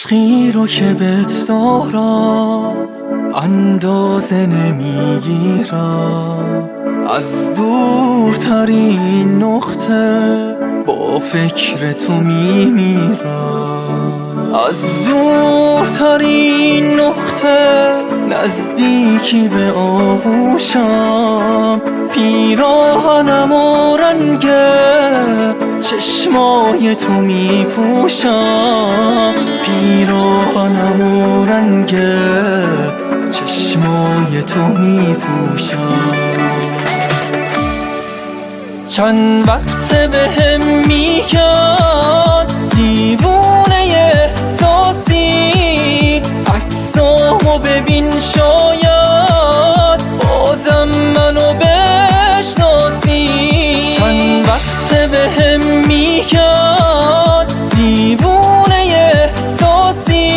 عشقی رو که بهت دارم اندازه نمیگیرم، از دورترین نقطه با فکر تو میمیرم، از دورترین نقطه نزدیکی به آغوشم، پیراهنم و رنگ چشمای تو میپوشم، پیراهنم و رنگ چشمای تو میپوشم. چند وقت بهم میگن دیوونه احساسی، عکسامو ببین شاید بازم منو بشناسی. چند وقت بهم میگن دیوونه احساسی،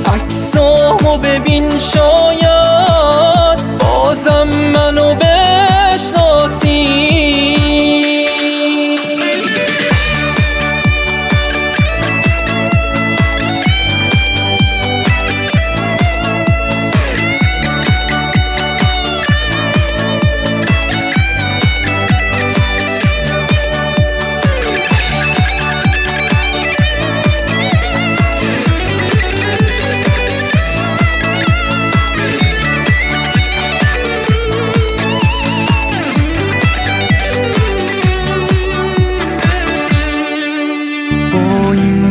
عکسامو ببین شاید بازم منو بشناسی.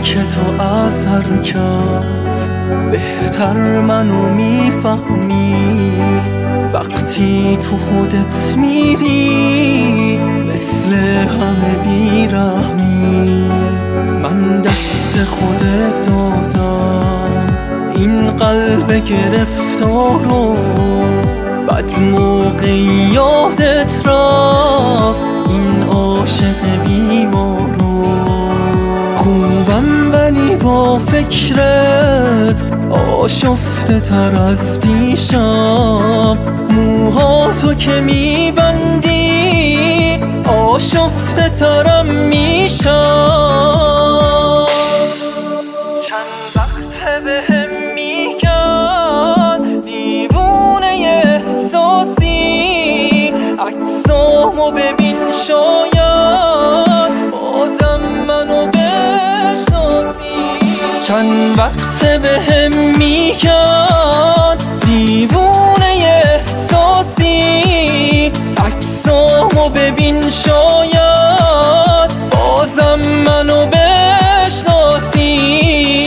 که تو از حرکت بهتر منو میفهمی، وقتی تو خودت میری مثل همه بیرحمی. من دست خودت دادم این قلب گرفتارو، بد موقعی یادت رفت این عاشق بیمارو. خوبم ولی با فکرت آشفته تر از پیشم، موهاتو که میبندی آشفته ترم میشم. چند وقت بهم میگن دیوونه احساسی، عکسامو ببین شاید بازم منو چند وقت بهم میگن دیوونه احساسی، عکسامو ببین شاید بازم منو بشناسی.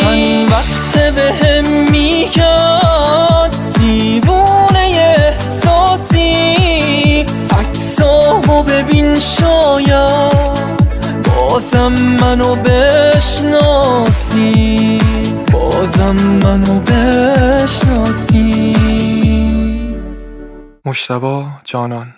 چند وقت بهم میگن دیوونه احساسی، عکسامو ببین شاید بازم منو بشناسی، بازم منو بشناسی. مجتبی جانان.